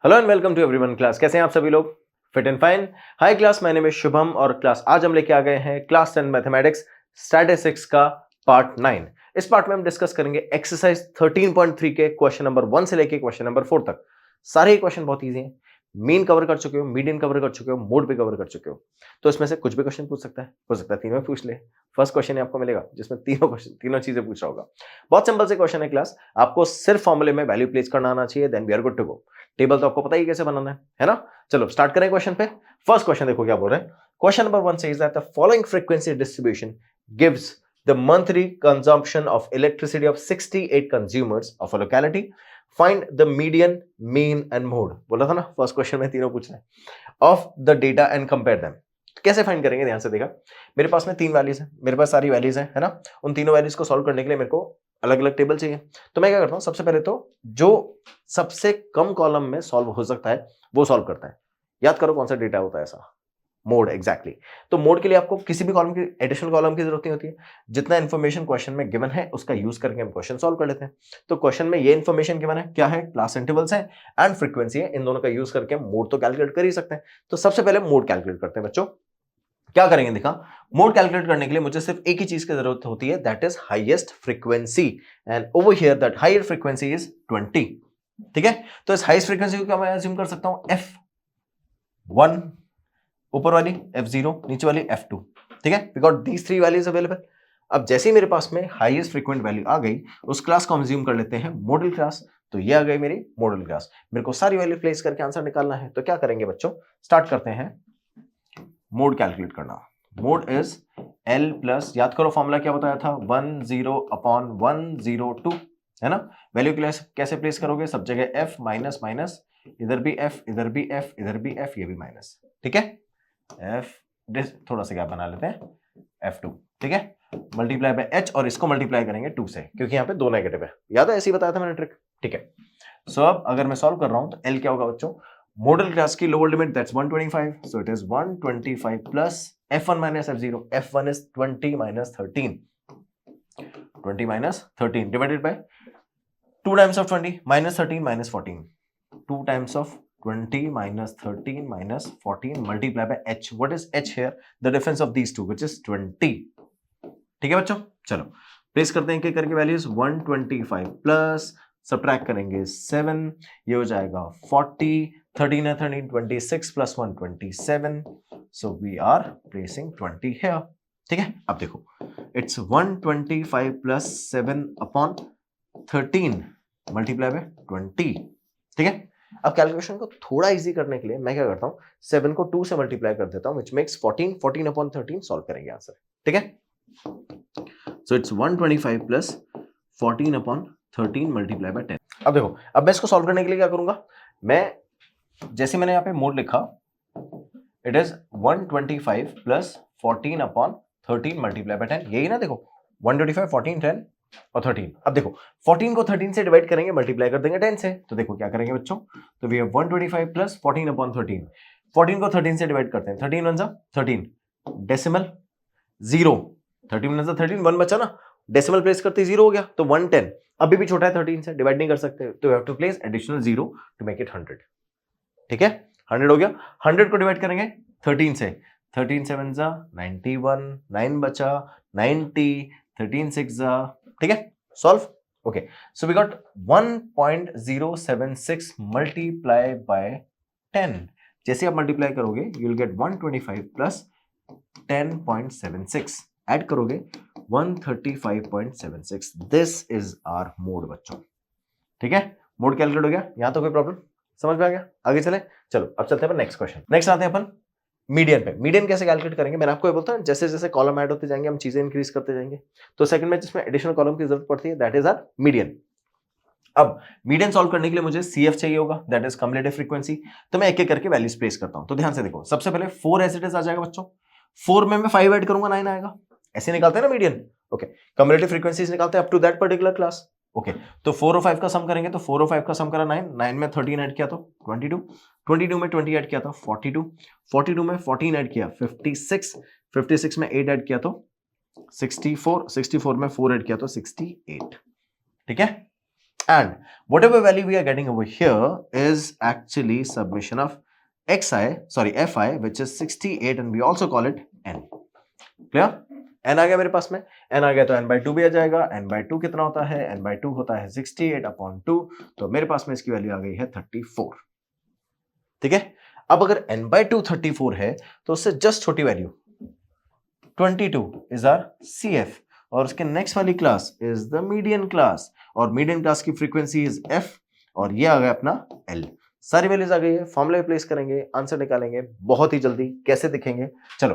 Hello and welcome to everyone class. कैसे हैं आप सभी लोग? Fit and fine. Hi class, my name is Shubham और क्लास आज हम लेके आ गए हैं क्लास 10 मैथमेटिक्स स्टैटिस्टिक्स का पार्ट 9। इस पार्ट में हम डिस्कस करेंगे एक्सरसाइज 13.3 के क्वेश्चन नंबर 1 से लेके क्वेश्चन नंबर 4 तक। सारे ही क्वेश्चन बहुत इजी हैं। मीन कवर कर चुके हो, मीडियन कवर कर चुके हो, मोड भी कवर कर चुके हो, तो इसमें से कुछ भी क्वेश्चन पूछ सकता है, तीनों पूछ ले। फर्स्ट क्वेश्चन आपको मिलेगा जिसमें तीनों चीजें पूछ रहा होगा। बहुत सिंपल से क्वेश्चन है क्लास, आपको सिर्फ फॉर्मूले में वैल्यू प्लेस करना आना चाहिए, then we are good to go. Table तो आपको पता ही कैसे बनाना है ना? चलो स्टार्ट करें क्वेश्चन पे। फर्स्ट क्वेश्चन देखो क्या बोल रहे हैं। Question number 1 says that the following frequency distribution gives the monthly consumption of electricity of 68 consumers of a locality. Find the median, mean and mode. बोला था ना फर्स्ट क्वेश्चन में तीनों पूछना है of the data and compare them. कैसे find करेंगे? ध्यान से देखा, मेरे पास में 3 वैल्यूज है, मेरे पास सारी वैल्यूज है ना? उन तीनों वैल्यूज को सॉल्व करने के लिए मेरे को अलग अलग टेबल चाहिए। तो मैं क्या करता हूं, सबसे पहले तो जो सबसे कम कॉलम में सॉल्व हो सकता है वो सॉल्व करता है। याद करो कौन सा डेटा होता है ऐसा, मोड। एग्जैक्टली। तो मोड के लिए आपको किसी भी कॉलम की, एडिशनल कॉलम की जरूरत नहीं होती है। जितना इंफॉर्मेशन क्वेश्चन में गिवन है उसका यूज करके हम क्वेश्चन सॉल्व कर लेते हैं। तो क्वेश्चन में ये इंफॉर्मेशन गिवन है, क्या है? क्लास इंटरवल्स है एंड फ्रीक्वेंसी है। इन दोनों का यूज करके हम मोड तो कैलकुलेट कर ही सकते हैं। तो सबसे पहले मोड कैलकुलेट करते हैं बच्चों। क्या करेंगे देखा, मोड कैलकुलेट करने के लिए मुझे सिर्फ एक ही चीज की जरूरत होती है, that is highest frequency. And over here that highest frequency is 20। ठीक है, तो इस हाईएस्ट फ्रीक्वेंसी को क्या मैं अज्यूम कर सकता हूं? F1 ऊपर वाली, F0 नीचे वाली, F2। ठीक है, we got these 3 values available. अब जैसे ही मेरे पास में हाईएस्ट फ्रीक्वेंट वैल्यू आ गई, उस क्लास को हम अज्यूम कर लेते हैं मॉडल क्लास। तो ये आ गई मेरी मॉडल क्लास। मेरे को सारी वैल्यू प्लेस करके आंसर निकालना है। तो क्या करेंगे बच्चों, स्टार्ट करते हैं मोड कैलकुलेट करना। मोड इज L प्लस, याद करो फॉर्मूला क्या बताया था, 10/102 है ना? वैल्यू क्लास कैसे प्लेस करोगे? सब जगह F माइनस माइनस, इधर भी F, इधर भी F, इधर भी F, ये भी माइनस। ठीक है, F थोड़ा सा गैप बना लेते हैं, F2। ठीक है, मल्टीप्लाई बाय H और इसको मल्टीप्लाई करेंगे 2 से, क्योंकि यहाँ पे 2 नेगेटिव है। याद है, ऐसे ही बताया था मैंने ट्रिक। ठीक है, सो अब अगर मैं सॉल्व कर रहा हूं तो L क्या होगा बच्चों? मॉडल क्लास की lower limit that's 125, so it is 125 plus F1 minus F0। F1 is 20 minus 13, 20 minus 13 divided by 2 times of 20 minus 13 minus 14, 2 times of 20 minus 13 minus 14 multiply by h. What is h here? The difference of these two, which is 20. ठीक है बच्चों, चलो place करते हैं करके values. 125 plus subtract करेंगे 7, ये हो जाएगा 40, 13 है 13, 26 plus 1 27, so we are placing 20 here। ठीक है, अब देखो it's 125 plus 7 upon 13 multiply by 20। ठीक है, अब कैलकुलेशन को थोड़ा इजी करने के लिए मैं क्या करता हूं, 7 को 2 से मल्टीप्लाई कर देता हूं, व्हिच मेक्स 14, 14 अपॉन 13 सॉल्व करेंगे आंसर। ठीक है, so it's 125 plus 14 upon 13 multiply by 10। अब देखो, अब मैं इसको सॉल्व करने के लिए क्या करूंगा, मैं जैसे मैंने यहां पे मोड लिखा, it is 125 plus 14 upon 13 multiply by 10, यही ना? देखो 125, 14, 10 और 13। अब देखो 14 को 13 से डिवाइड करेंगे, मल्टीप्लाई कर देंगे 10 से। तो देखो क्या करेंगे बच्चों, तो वी हैव 125 प्लस 14 अपॉन 13। 14 को 13 से डिवाइड करते हैं, 13 वन जा 13, डेसिमल 0, 13 वन जा 13, 1 बचा ना, डेसिमल प्लेस करते 0 हो गया, तो 110। अभी भी छोटा है 13 से, डिवाइड नहीं कर सकते, तो you have to place additional 0 to make it 100। ठीक है, 100 हो गया। 100 को डिवाइड करेंगे 13 से, 13 7 जा 91, 9 बचा 90, 13 6 जा। ठीक है, solve. Okay, so we got 1.076 multiply by 10। जैसे आप मल्टीप्लाई करोगे you will get 125 plus 10.76, add करोगे 135.76। दिस इज आवर मोड बच्चों। ठीक है, मोड कैलकुलेट हो गया, यहां तो कोई प्रॉब्लम समझ में आ गया? आगे चले, चलो अब चलते हैं अपन नेक्स्ट क्वेश्चन। नेक्स्ट आते हैं अपन मीडियन पे। मीडियन कैसे कैलकुलेट करेंगे? मैंने आपको ये बोलता है, जैसे जैसे कॉलम ऐड होते जाएंगे हम चीजें इंक्रीज करते जाएंगे। तो सेकंड में जिसमें एडिशनल कॉलम की जरूरत पड़ती है, दैट इज आवर मीडियन। अब मीडियन सॉल्व करने के लिए मुझे CF चाहिए होगा, दैट इज कम्युलेटिव फ्रीक्वेंसी। तो मैं एक एक करके वैल्यूज प्लेस करता हूं। तो ध्यान से देखो, सबसे पहले 4 एज इट इज आ जाएगा बच्चों। 4 में मैं 5 ऐड करूंगा, 9 आएगा। ऐसे निकालते हैं ना मीडियन। ओके, कम्युलेटिव फ्रीक्वेंसीज निकालते हैं up to that particular class. Okay, तो 4 और 5 का सम करेंगे, तो 4 और 5 का सम करा 9, 9 में 13 ऐड किया तो 22, 22 में 20 ऐड किया तो 42, 42 में 14 ऐड किया 56, 56 में 8 ऐड किया तो 64, 64 में 4 ऐड किया तो 68। ठीक है, and whatever value we are getting over here is actually summation of fi, which is 68, and we also call it n. clear? n आ गया मेरे पास में, n आ गया तो n by 2 भी आ जाएगा। n by 2 कितना होता है? n by 2 होता है 68/2, तो मेरे पास में इसकी वैल्यू आ गई है 34। ठीक है, अब अगर n by 2 34 है तो उससे जस्ट छोटी वैल्यू 22 इज आर CF, और उसके नेक्स्ट वाली class is the median class, और मीडियन क्लास की फ्रीक्वेंसी इज F, और ये आ गया अपना L। सारी वैल्यूज आ गई है, फॉर्मूला प्लेस करेंगे, आंसर निकालेंगे बहुत ही जल्दी। कैसे दिखेंगे? चलो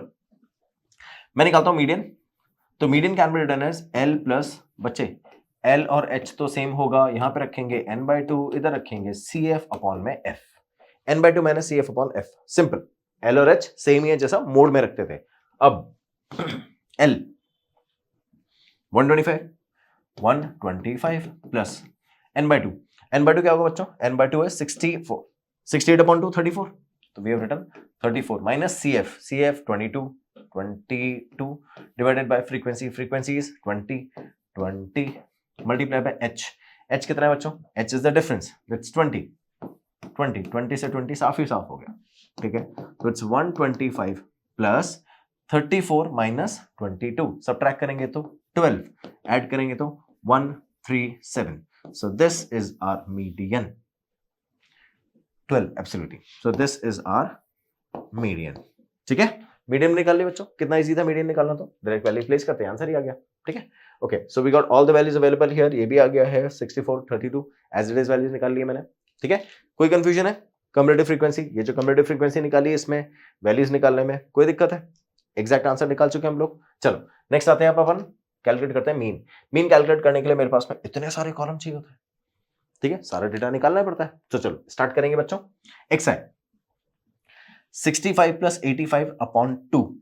मैं निकालता हूं मीडियन। तो median can be written as L plus, बच्चे L और H तो सेम होगा, यहां पे रखेंगे n by 2, इधर रखेंगे CF अपॉन में F, n by 2 minus CF upon F, simple. L और H सेम ही है जैसा मोड में रखते थे। अब L 125 plus n by 2, n by 2 क्या होगा बच्चों? n by 2 है 64, 68/2 34, तो we have written 34 minus CF 22 divided by frequency is 20 multiply by h कितना है बच्चों? h is the difference, that's 20 से 20 साफ ही साफ हो गया। ठीक है, तो इट्स 125 प्लस 34 माइनस 22, सबट्रैक्ट करेंगे तो 12, ऐड करेंगे तो 137, so this is our median, 12 absolutely, so this is our median। ठीक है, मीडियन निकाल लिया बच्चों, कितना इजी था मीडियन निकालना, तो डायरेक्ट वैल्यू प्लेस करते हैं, आंसर ही आ गया। ठीक है, okay, so we got all the values available here, ये भी आ गया है 64 32 एज इट इज वैल्यूज निकाल लिए मैंने। ठीक है, कोई कंफ्यूजन है? कम्युलेटिव फ्रीक्वेंसी, ये जो कम्युलेटिव फ्रीक्वेंसी निकाली है इसमें वैल्यूज निकालने में कोई दिक्कत है? एग्जैक्ट आंसर निकाल चुके हैं हम लोग। चलो नेक्स्ट आते हैं, आप अपन कैलकुलेट करते हैं मीन कैलकुलेट करने के लिए मेरे पास में इतने सारे कॉलम चाहिए होते हैं। ठीक है, सारा डेटा निकालना पड़ता है। तो चलो स्टार्ट करेंगे बच्चों। एक्साइ 65 प्लस 85/2,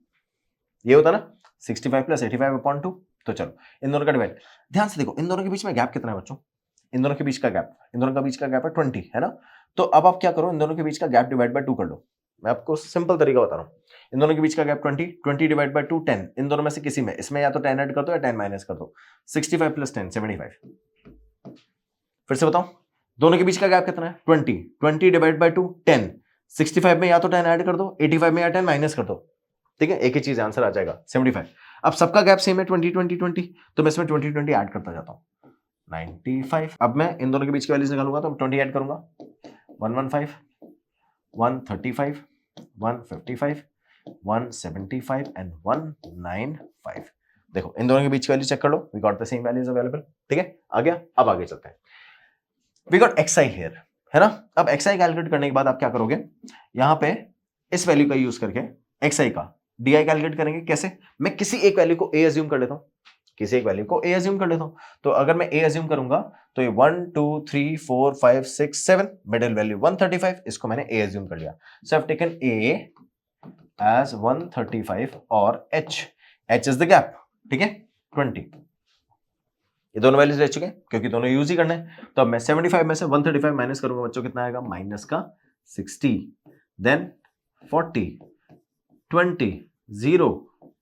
ये होता ना 65 प्लस 85/2। तो चलो इन दोनों का डिवाइड, ध्यान से देखो इन दोनों के बीच में गैप कितना है बच्चों? इन दोनों के बीच का गैप है 20, है ना? तो अब आप क्या करो, इन दोनों के बीच का गैप डिवाइड बाय 2 कर लो। मैं आपको सिंपल तरीका बता रहा हूं, इन दोनों के बीच का गैप 20 डिवाइड बाय 2 10, इन दोनों में से किसी में, इसमें या तो 10 ऐड कर दो या 10 माइनस कर दो। 65 प्लस 10 75। फिर से बताओ, दोनों के बीच का गैप कितना है? 20 डिवाइड बाय 2 10, 65 में या तो 10 ऐड कर दो, 85 में या 10 माइनस कर दो। ठीक है, एक ही चीज आंसर आ जाएगा 75। अब सबका गैप सेम है 20 तो मैं इसमें 20 ऐड करता जाता हूं 95। अब मैं इन दोनों के बीच की वैल्यूज निकालूंगा तो 20 ऐड करूंगा 115 135 155 175 एंड 195। देखो इन दोनों के बीच की वैल्यू चेक कर लो, we got the same values available. ठीक है, आ गया। अब आगे चलते हैं, वी गॉट एक्सआई हियर, है ना? अब एक्सआई कैलकुलेट करने के बाद आप क्या करोगे, यहां पे इस वैल्यू का यूज करके एक्सआई का डीआई कैलकुलेट करेंगे। कैसे? मैं किसी एक वैल्यू को ए अज्यूम कर लेता हूं, तो अगर मैं ए अज्यूम करूंगा तो ये 1 2 3 4 5 6 7, मिडिल वैल्यू 135, इसको मैंने ए अज्यूम कर लिया। So I have taken a as 135 और एच इज द गैप। ठीक है, 20, ये दोनों वैल्यूज ले चुके हैं क्योंकि दोनों यूज ही करने हैं। तो अब मैं 75 में से 135 माइनस करूंगा बच्चों, कितना आएगा? माइनस का 60, देन 40 20 0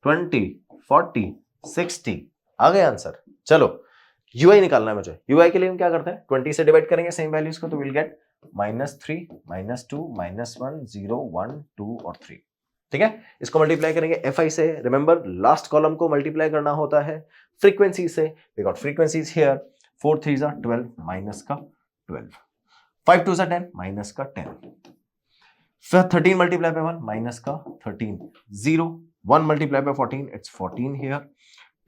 20 40 60, आ गया आंसर। चलो यूआई निकालना है मुझे। यूआई के लिए हम क्या करते हैं, 20 से डिवाइड करेंगे सेम वैल्यूज को, तो विल गेट -3 -2 -1 0 1 2 और 3। ठीक है, इसको मल्टीप्लाई करेंगे एफआई से। रिमेंबर लास्ट कॉलम को मल्टीप्लाई करना होता है फ्रीक्वेंसी से। We got frequencies here, 4 3 12 minus का 12, 5 2 10 माइनस का 10, फिर 13 मल्टीप्लाई बाय 1 माइनस का 13, 0 1 multiply by 14 it's 14 here,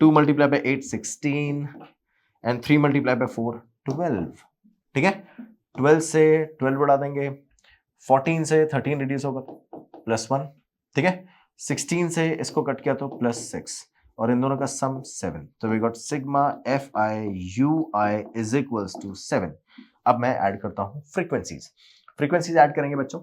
2 multiply by 8 16 and 3 multiply by 4 12। ठीक है, 12 से 12 बढ़ा देंगे, 14 से 13 रिड्यूस होगा +1। ठीक है, 16 से इसको कट किया तो +6, और इन दोनों का सम 7, तो we got sigma FI is equals to 7। अब मैं ऐड करता हूं फ्रीक्वेंसीज ऐड करेंगे बच्चों।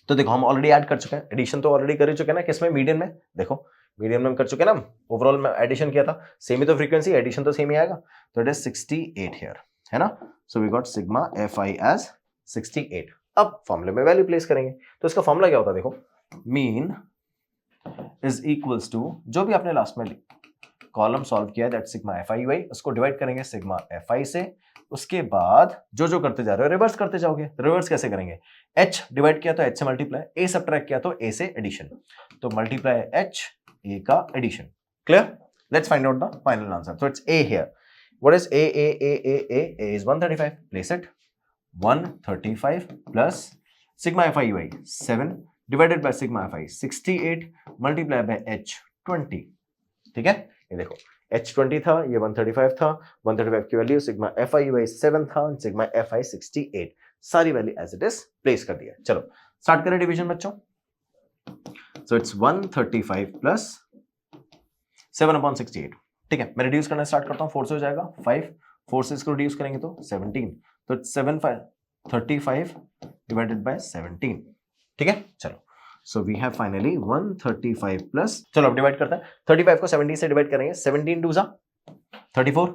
तो देखो हम ऑलरेडी ऐड कर चुके हैं, एडिशन तो ऑलरेडी कर ही चुके हैं ना, किसमें? मीडियन में। देखो मीडियन में हम कर चुके हैं ना, ओवरऑल में एडिशन किया था, सेम ही तो फ्रीक्वेंसी, एडिशन तो सेम ही आएगा, तो इट इज 68 हियर, है ना? So we got sigma FI as 68। अब फॉर्मूले में वैल्यू प्लेस करेंगे, तो इसका फॉर्मूला क्या होता है? देखो मीन इज इक्वल्स टू, जो भी आपने लास्ट में कॉलम सॉल्व किया that sigma F I Y, उसको डिवाइड करेंगे सिग्मा एफ आई से, उसके बाद जो जो करते जा रहे हो रिवर्स करते जाओगे। रिवर्स कैसे करेंगे, h डिवाइड किया तो h से मल्टीप्लाई, a सब्ट्रैक्ट किया तो a से एडिशन, तो मल्टीप्लाई h a का addition. Clear? Let's find out the final answer. So it's a here. What is a is 135, place it 135 plus sigma F I Y 7 divided by sigma F I 68 multiply by h 20। ठीक है, ये देखो h 20 था, ये 135 था, 135 की value sigma F I Y 7 था, sigma F I 68, सारी value as it is place कर दिया। चलो स्टार्ट करें डिवीजन बच्चों। So it's 135 plus 7/68। ठीक है, मैं रिड्यूस करना स्टार्ट करता हूं, 4 से हो जाएगा 5, 4 से इसको रिड्यूस करेंगे तो 17, तो इट्स 35 डिवाइडेड बाय 17। ठीक है, चलो so we have finally 135 plus, चलो अब डिवाइड करते हैं, 35 को 17 से डिवाइड करेंगे, 17 2 34,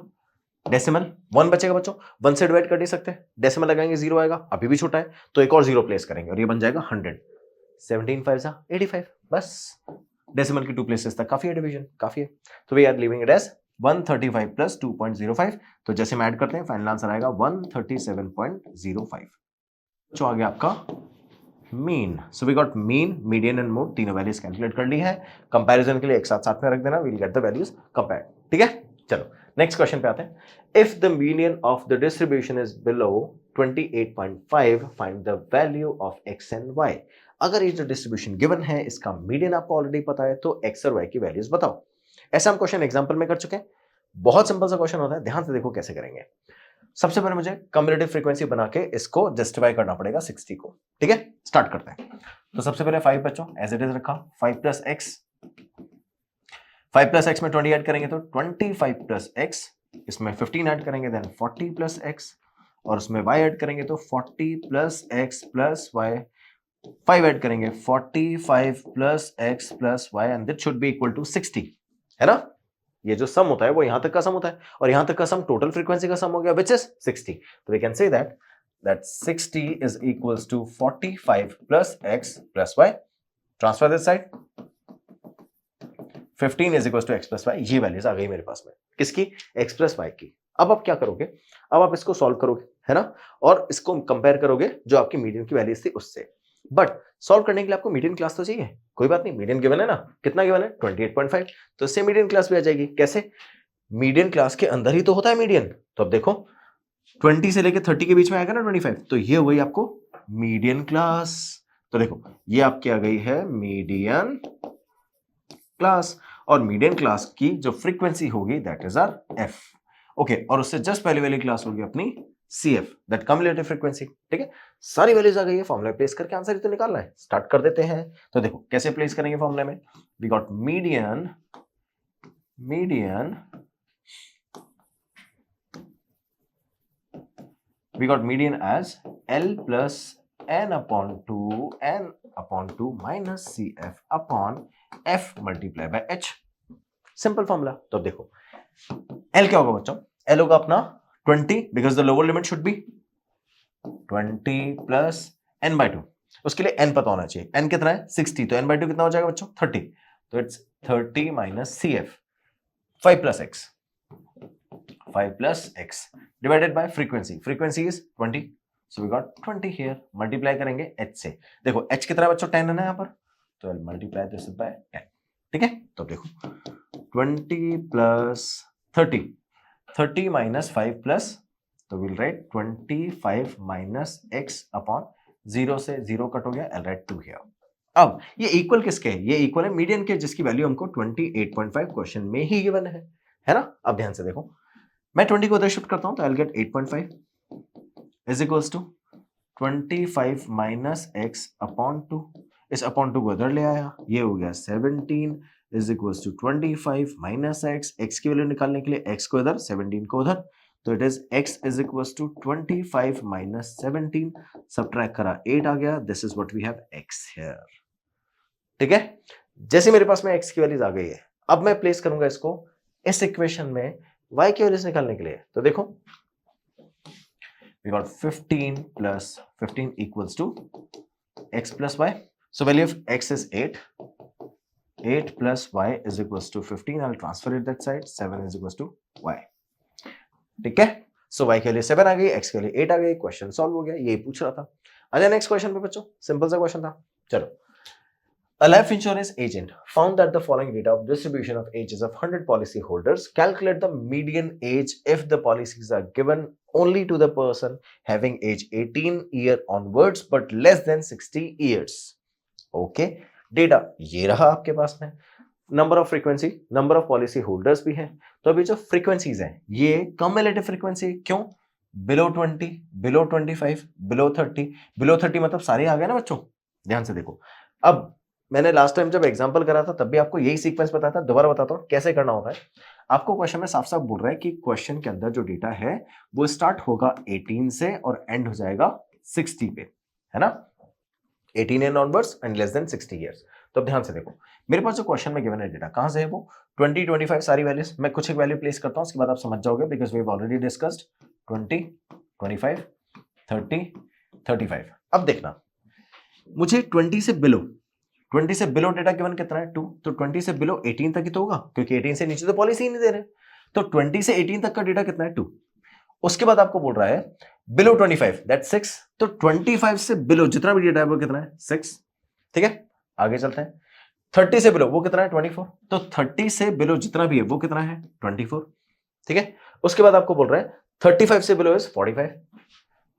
डेसिमल 1 बचेगा बच्चों, 1 से डिवाइड कर नहीं सकते, डेसिमल लगाएंगे 0 आएगा, अभी भी छोटा है तो एक और 0 प्लेस करेंगे और ये बन जाएगा 100, 17 5 85, बस डेसिमल की 2 प्लेसेस तक काफी है, डिवीजन काफी है। तो we are leaving it as 135 plus 2.05, तो जैसे हम ऐड करते हैं फाइनल आंसर आएगा 137.05। जो आ गया आपका mean. So we got mean, median and mode, तीनों वैल्यूज कैलकुलेट कर ली है। कंपैरिजन के लिए एक साथ साथ में रख देना, we'll get the values compared. ठीक है, चलो नेक्स्ट क्वेश्चन पे आते हैं। If the median of the distribution is below 28.5, find the value of x and y। अगर ये जो डिस्ट्रीब्यूशन गिवन है इसका मीडियन आपको ऑलरेडी पता है, तो x और y की वैल्यूज बताओ। ऐसा हम क्वेश्चन एग्जांपल में कर चुके हैं, बहुत सिंपल सा क्वेश्चन होता है, ध्यान से देखो कैसे करेंगे। सबसे पहले मुझे कम्युलेटिव फ्रीक्वेंसी बना के इसको जस्टिफाई करना पड़ेगा 60 को। ठीक है, स्टार्ट करते हैं। तो सबसे पहले 5 बच्चों एज इट इज रखा, 5 प्लस एक्स में 20 ऐड करेंगे तो 25 प्लस एक्स, इसमें 15 ऐड करेंगे देन 40 प्लस एक्स, और उसमें y ऐड करेंगे तो 40 plus x plus y, 5 add करेंगे 45 plus x plus y, and this should be equal to 60, है ना। ये जो सम होता है वो यहां तक का सम होता है, और यहां तक का सम टोटल फ्रीक्वेंसी का सम हो गया विच इज 60। तो we can say that 60 is equals to 45 plus x plus y, transfer this side, 15 is equals to x plus y. ये वैल्यूज आ गई मेरे पास में, किसकी, एक्स प्लस वाई की। अब आप क्या करोगे, अब आप इसको सॉल्व करोगे, है ना, और इसको कंपेयर करोगे जो आपकी मीडियन की वैल्यूज थी उससे। बट सॉल्व करने के लिए आपको मीडियन क्लास तो चाहिए, कोई बात नहीं, मीडियन गिवन है ना, कितना गिवन है 28.5, तो इससे मीडियन क्लास भी आ जाएगी। कैसे, मीडियन क्लास के अंदर ही तो होता है मीडियन। तो अब देखो 20 से लेके 30 के बीच में आएगा ना 25, तो ये हो गई आपको मीडियन क्लास। तो देखो ये आपकी आ गई है मीडियन क्लास, और मीडियन क्लास की जो फ्रीक्वेंसी होगी that is R F. Okay, और उससे जस्ट पहले वाली क्लास होगी अपनी CF, दैट कम्युलेटिव फ्रीक्वेंसी। ठीक है, सारी वैल्यूज आ गई है, फॉर्मूला प्लेस करके आंसर ही तो निकालना है। स्टार्ट कर देते हैं। तो देखो कैसे प्लेस करेंगे फॉर्मूला में, we got median as L plus n/2 minus CF upon F multiply by H। Simple formula. तो अब देखो L क्या होगा बच्चों, L होगा अपना 20, because the lower limit should be 20 plus n/2। उसके लिए n पता होना चाहिए, n कितना है 60, तो n/2 कितना हो जाएगा बच्चों 30, तो it's 30 minus CF 5 plus x divided by frequency is 20, so we got 20 here, multiply करेंगे h से। देखो h कितना है बच्चों 10 है ना यहाँ पर, तो I'll मल्टीप्लाई दिस बाय 10। ठीक है, तो देखो 20 प्लस 30 माइनस 5 प्लस, तो will write 25 minus x upon 0 से 0 कट हो गया, I'll write 2 here। अब ये इक्वल किसके है, ये इक्वल है मीडियन के, जिसकी वैल्यू हमको 28.5 क्वेश्चन में ही गिवन है ना। अब ध्यान से देखो, मैं 20 को उधर शिफ्ट करता हूं तो I'll get 8.5 is equals to 25 minus x upon 2, इस अपॉन 2 को उधर ले आया, ये हो गया 17 is equals to 25 minus x की वैल्यू निकालने के लिए x को इधर 17 को उधर, तो it is x is equals to 25 minus 17, subtract करा 8 आ गया, this is what we have x here. ठीक है, जैसे मेरे पास में x की वैल्यूज आ गई है, अब मैं प्लेस करूंगा इसको इस इक्वेशन में y की वैल्यूज निकालने के लिए। तो देखो we got 15 plus 15 equals to x plus y, so value of x is 8, 8 plus y is equals to 15. I'll transfer it that side. 7 is equals to y. ठीक है, सो y के लिए 7 आ गई, x के लिए 8 आ गई, क्वेश्चन सॉल्व हो गया, यही पूछ रहा था। अच्छा नेक्स्ट क्वेश्चन पे बच्चों, सिंपल सा क्वेश्चन था। चलो, a life insurance agent found that the following data of distribution of ages of 100 policy holders. Calculate the median age if the policies are given only to the person having age 18 year onwards but less than 60 years. Okay, data ये रहा आपके पास में, number of frequency, number of policy holders भी हैं। तो अभी जो frequencies हैं ये कम्युलेटिव फ्रीक्वेंसी, क्यों? बिलो 20, बिलो 25, बिलो 30, बिलो 30 मतलब सारे आ गए ना बच्चों, ध्यान से देखो। अब मैंने लास्ट टाइम जब एग्जांपल करा था तब भी आपको यही सीक्वेंस बताया था, दोबारा बताता हूं कैसे करना होता है। आपको क्वेश्चन में साफ साफ बोल रहा है कि क्वेश्चन के अंदर जो डेटा है वो स्टार्ट होगा 18 से और एंड हो जाएगा 60 पे, है ना, 18 and onwards and less than 60 years. तो अब ध्यान से देखो, मेरे पास जो क्वेश्चन में गिवन है डेटा कहां से है, वो 20, 25 सारी वैल्यूज, मैं कुछ एक वैल्यू प्लेस करता हूं, उसके बाद आप समझ जाओगे because we have already discussed 20, 25, 30, 35। अब देखना, मुझे 20 से बिलो डेटा गिवन कितना है 2, तो 20 से बिलो 18 तक ही तो होगा, क्योंकि 18 से नीचे तो पॉलिसी ही नहीं दे रहे। तो 20 से 18 तक का डेटा कितना है 2। उसके बाद आपको बोल रहा है बिलो 25 दैट 6, तो 25 से बिलो जितना भी डेटा है वो कितना है 6। ठीक है, आगे चलते हैं। 30 से बिलो वो कितना है 24, तो 30 से बिलो जितना भी है वो कितना है 24। ठीक है, उसके बाद आपको बोल रहा है 35 से बिलो इज 45,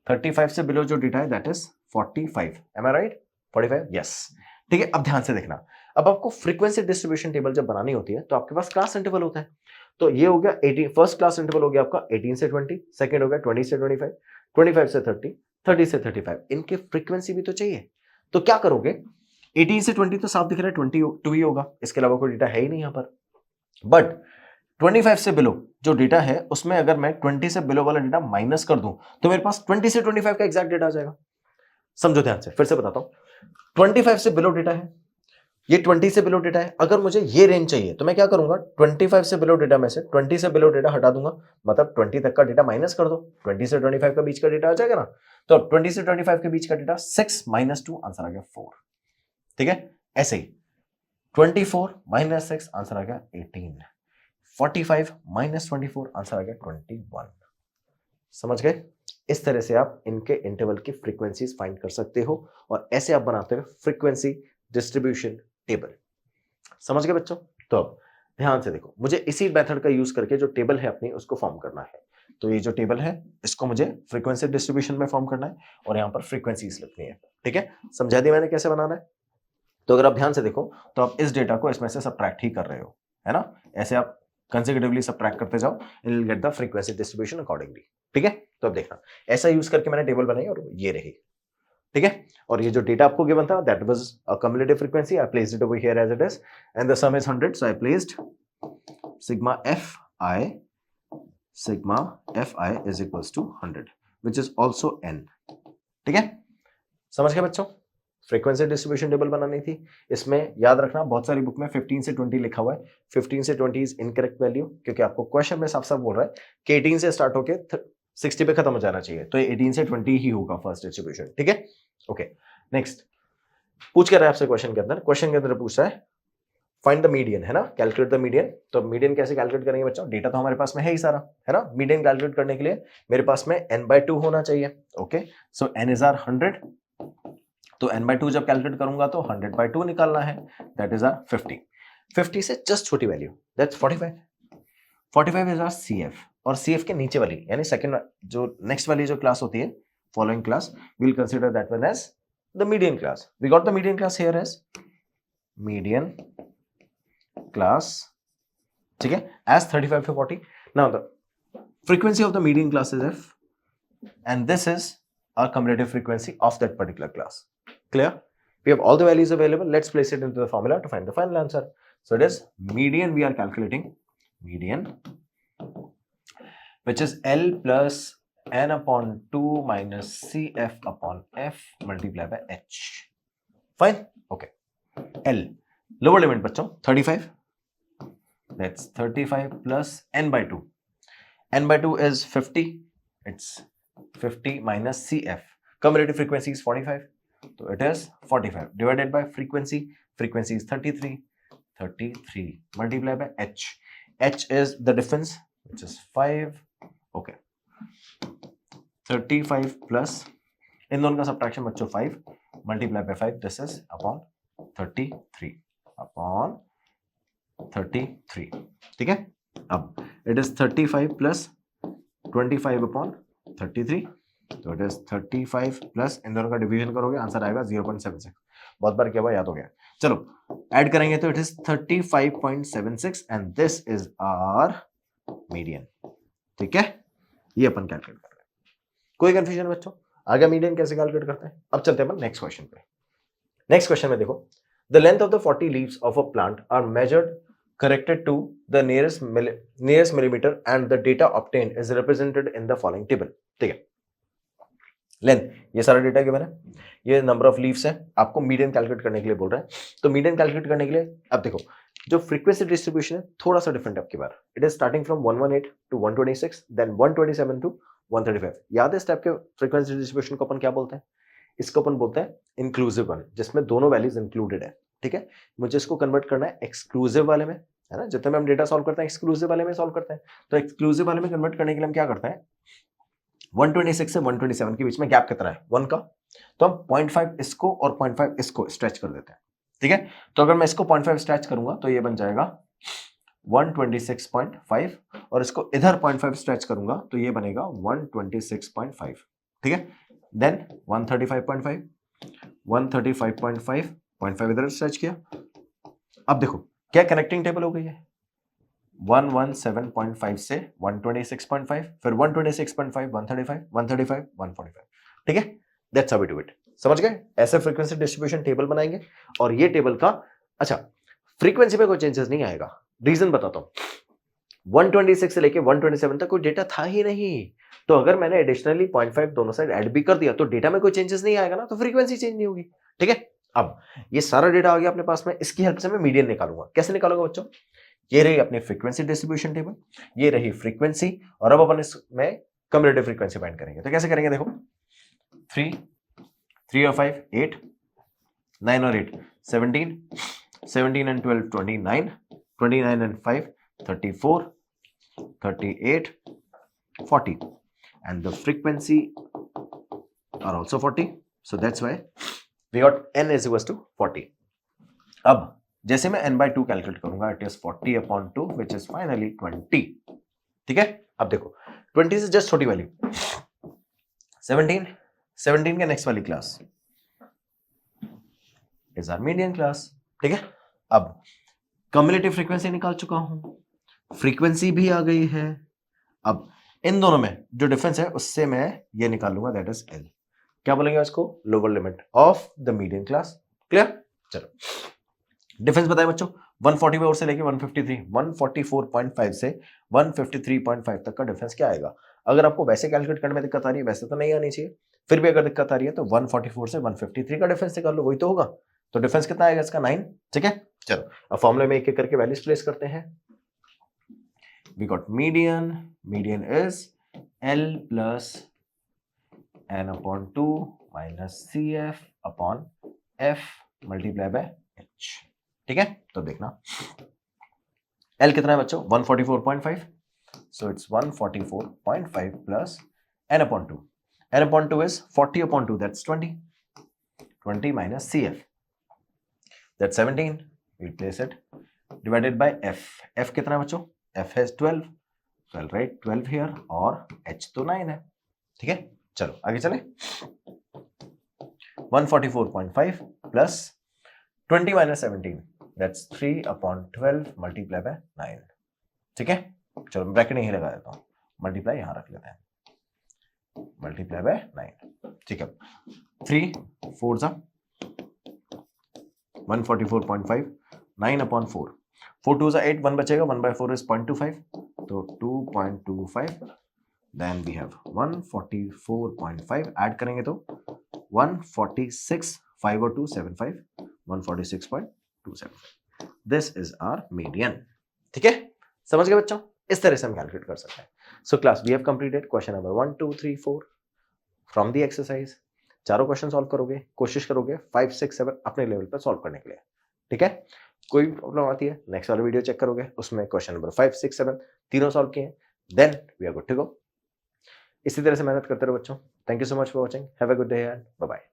35 से बिलो जो डेटा है that is 45। Am I right? 45, yes. ठीक है, अब ध्यान से देखना, अब आपको फ्रीक्वेंसी डिस्ट्रीब्यूशन टेबल जब बनानी होती है तो आपके पास क्लास इंटरवल होता है। तो ये हो गया 18, फर्स्ट क्लास इंटरवल हो गया आपका 18 से 20, सेकंड हो गया 20 से 25, 25 से 30, 30 से 35। इनके फ्रीक्वेंसी भी तो चाहिए, तो क्या करोगे, 18 से 20 तो साफ दिख रहा है 22 ही होगा, इसके अलावा कोई डेटा है ही नहीं यहां पर। बट 25 से बिलो जो डेटा है उसमें अगर मैं 20 से बिलो वाला डेटा माइनस कर दूं तो मेरे पास 20 से 25 का एग्जैक्ट डेटा आ जाएगा। समझो ध्यान से, फिर से बताता हूं, 25 से बिलो डेटा है, ये 20 से बिलो डेटा है। अगर मुझे ये रेंज चाहिए तो मैं क्या करूंगा, 25 से बिलो डेटा में से 20 से बिलो डेटा हटा दूंगा, मतलब 20 तक का डेटा माइनस कर दो, 20 से 25 का बीच का डेटा आ जाएगा ना। तो 20 से 25 के बीच का डेटा 6 - 2 आंसर आ गया 4। ठीक है, ऐसे ही 24 - 6 आंसर आ गया 18, 45 - 24 आंसर आ गया 21। समझ गए? इस तरह से आप इनके इंटरवल की फ्रीक्वेंसीज फाइंड कर सकते हो और ऐसे आप बनाते हो फ्रीक्वेंसी डिस्ट्रीब्यूशन टेबल। समझ गए बच्चों? तो अब ध्यान से देखो, मुझे इसी मेथड का यूज करके जो टेबल है अपनी उसको फॉर्म करना है। तो ये जो टेबल है इसको मुझे फ्रीक्वेंसी डिस्ट्रीब्यूशन में फॉर्म करना है और यहाँ पर फ्रीक्वेंसीज लिखनी है। ठीक है, समझा दिया मैंने कैसे बनाना है। तो अगर आप ध्यान से देखो तो आप इस डेटा को इसमें से सबट्रैक्ट ही कर रहे हो, है ना, ऐसे आप कंसेक्यूटिवली सबट्रैक्ट करते जाओ and you will get the frequency distribution accordingly. ठीक है, तो अब देखना, ऐसा यूज करके मैंने टेबल बनाई और ये रही। ठीक है, और ये जो डेटा आपको गिवन था that was a cumulative frequency, I placed it over here as it is and the sum is 100, so I placed sigma fi is equals to 100 which is also n। ठीक है, समझ गए बच्चों? Frequency distribution table बनानी थी। इसमें याद रखना बहुत सारी बुक में 15 से 20 लिखा हुआ है, 15 से 20 इज इनकरेक्ट वैल्यू, क्योंकि आपको क्वेश्चन में साफ साफ बोल रहा है कि 18 से स्टार्ट होके 60 पे खत्म हो जाना चाहिए, तो ये 18 से 20 ही होगा फर्स्ट डिस्ट्रीब्यूशन। ठीक है, ओके, नेक्स्ट पूछ कर रहा है आपसे क्वेश्चन के अंदर पूछ रहा है फाइंड द मीडियन, है ना, कैलकुलेट द मीडियन। तो मीडियन कैसे कैलकुलेट करेंगे बच्चों, डेटा तो हमारे पास में है ही सारा, है ना। मीडियन कैलकुलेट करने के लिए मेरे पास में n/2 होना चाहिए। Okay, so n is our 100, तो n/2 जब कैलकुलेट करूंगा तो 100/2 निकालना है, दैट इज आर 50। 50 से जस्ट छोटी value that's 45। 45 is our CF, और CF के नीचे वाली यानी सेकंड जो नेक्स्ट वाली जो क्लास होती है following class, we will consider that one as the median class. We got the median class here as median class. ठीक है, as 35 to 40। now the frequency of the median class is f and this is our cumulative frequency of that particular class. Clear? We have all the values available. Let's place it into the formula to find the final answer. So it is median, we are calculating median, which is L plus n upon 2 minus CF upon F multiplied by H. Fine? Okay. L lower limit बच्चों 35, that's 35 plus n/2. n/2 is 50, it's 50 minus CF, cumulative frequency is 45, so it is 45 divided by frequency is 33, 33 multiplied by h. H is the difference, which is 5. Okay, 35 plus इन दोनों का subtraction बच्चों 5 multiply by 5, this is upon 33 upon 33. ठीक है, अब it is 35 plus 25 upon 33, तो it is 35 plus इन दोनों का division करोगे आंसर आएगा 0.76. बहुत बार क्या हुआ, याद हो गया. चलो ऐड करेंगे तो it is 35.76 and this is our median. ठीक है, ये अपन कैलकुलेट कर रहे हैं. कोई कंफ्यूजन बच्चों? आगे मीडियन कैसे कैलकुलेट करते हैं? अब चलते हैं अपन नेक्स्ट क्वेश्चन पे. नेक्स्ट क्वेश्चन में देखो, the length of the 40 leaves of a plant are measured corrected to the nearest millimeter and the data obtained is represented in the following table. ठीक है, लेंथ ये सारा डेटा गिवन है, ये number of leaves है, आपको median calculate करने के लिए बोल रहा है. तो मीडियन कैलकुलेट करने के लिए अब देखो, जो फ्रीक्वेंसी डिस्ट्रीब्यूशन है थोड़ा सा डिफरेंट है आपकी बार. It is starting from 118 to 126 then 127 to 135. याद है इस टाइप के फ्रीक्वेंसी डिस्ट्रीब्यूशन को अपन क्या बोलते हैं? इसको अपन बोलते हैं इंक्लूसिव वन, जिसमें दोनों वैल्यूज इंक्लूडेड है. ठीक है, मुझे इसको कन्वर्ट करना है एक्सक्लूसिव वाले में, है ना. जितने में हम डेटा सॉल्व करते हैं एक्सक्लूसिव वाले में सॉल्व करते हैं. तो एक्सक्लूसिव वाले में कन्वर्ट करने के लिए हम क्या करते हैं, 126 से 127 के बीच में गैप कितना है, 1 का. तो हम 0.5 इसको और 0.5 इसको स्ट्रेच कर देते हैं. ठीक है, तो अगर मैं इसको 0.5 स्ट्रेच करूंगा तो ये बन जाएगा 126.5 और इसको इधर 0.5 स्ट्रेच करूंगा तो ये बनेगा 126.5. ठीक है, देन 135.5, 135.5, 0.5 इधर स्ट्रेच किया. अब देखो क्या कनेक्टिंग टेबल हो गई है, 117.5 से 126.5, फिर 126.5, 135, 135, 145. ठीक है, that's how we do it. समझ गए? ऐसे फ्रीक्वेंसी डिस्ट्रीब्यूशन टेबल बनाएंगे और ये टेबल का, अच्छा फ्रीक्वेंसी में कोई चेंजेस नहीं आएगा. रीजन बताता हूं, 126 से लेके 127 तक कोई डेटा था ही नहीं, तो अगर मैंने एडिशनली 0.5 दोनों साइड ऐड भी कर दिया तो डेटा में कोई चेंजेस नहीं आएगा ना, तो फ्रीक्वेंसी चेंज नहीं होगी. ठीक है, अब ये सारा डेटा आ गया अपने पास में, इसकी हेल्प से मैं मीडियन निकालूंगा. कैसे निकालूंगा बच्चों? ये रही अपनी फ्रीक्वेंसी डिस्ट्रीब्यूशन टेबल, ये रही फ्रीक्वेंसी, और अब अपन इसमें कम्युलेटिव फ्रीक्वेंसी फाइंड करेंगे. तो कैसे करेंगे देखो, 3 और 5 8, 9 और 8 17, 17 and 12 29, 29 and 5 34, 38, 40, and the frequency are also 40, so that's why we got n is equals to 40. अब जैसे मैं n by 2 कैलकुलेट करूंगा, it is 40 upon 2 which is finally 20. ठीक है, अब देखो 20 से जस्ट छोटी वैल्यू 17 के नेक्स्ट वाली class is our median class. ठीक है, अब कम्युलेटिव फ्रीक्वेंसी निकाल चुका हूं, फ्रीक्वेंसी भी आ गई है. अब इन दोनों में जो डिफरेंस है उससे मैं ये निकाल लूंगा, दैट इज L. क्या बोलेंगे इसको, lower limit of the median class. Clear? चलो डिफरेंस बताए बच्चों, 144 से लेके 153, 144.5 से 153.5 तक का डिफरेंस क्या आएगा. अगर आपको वैसे कैलकुलेट करने में दिक्कत आ रही है, वैसे तो नहीं आनी चाहिए, फिर भी अगर दिक्कत आ रही है तो 144 से 153 का डिफरेंस निकाल लो, वही तो होगा. तो डिफरेंस कितना आएगा इसका, 9. ठीक है, चलो अब फॉर्मूले में एक एक करके वैल्यूज प्लेस करते हैं. We got median is L plus n upon 2 minus CF upon F multiply by H. ठीक है, तो देखना L कितना है बच्चों, 144.5, so it's 144.5 plus n upon 2. n upon 2 is 40 upon 2, that's 20 minus CF, that's 17. We place it divided by F कितना है बच्चों, F है 12, राइट, 12 हियर, और H तो 9 है. ठीक है, चलो आगे चले. 144.5 plus 20 minus 17, that's 3 upon 12 multiply by 9. ठीक है, चलो ब्रैकेट नहीं लगा देता हूं, मल्टीप्लाई यहां रख लेते हैं, मल्टीप्लाई बाय 9. ठीक है, 3 4 जा 144.5, 9 अपॉन 4, 4 2 8, 1 बचेगा, 1 by 4 इज 0.25, तो 2.25. देन वी हैव 144.5, ऐड करेंगे तो 146, 5 और 2 75, 146.275. This is our median. ठीक है, समझ गए बच्चों? इस तरह से हम कैलकुलेट कर सकते हैं. So class we have completed question number 1 2 3 4 from the exercise. चारों क्वेश्चन सॉल्व करोगे, कोशिश करोगे 5 6 7 अपने लेवल पर सॉल्व करने के लिए. ठीक है, कोई प्रॉब्लम आती है नेक्स्ट वाला वीडियो चेक करोगे, उसमें क्वेश्चन नंबर 5, 6, 7 तीनों सॉल्व किए हैं, then we are good to go. इसी तरह से मेहनत करते रहो बच्चों। Thank you so much for watching, have a good day, bye bye.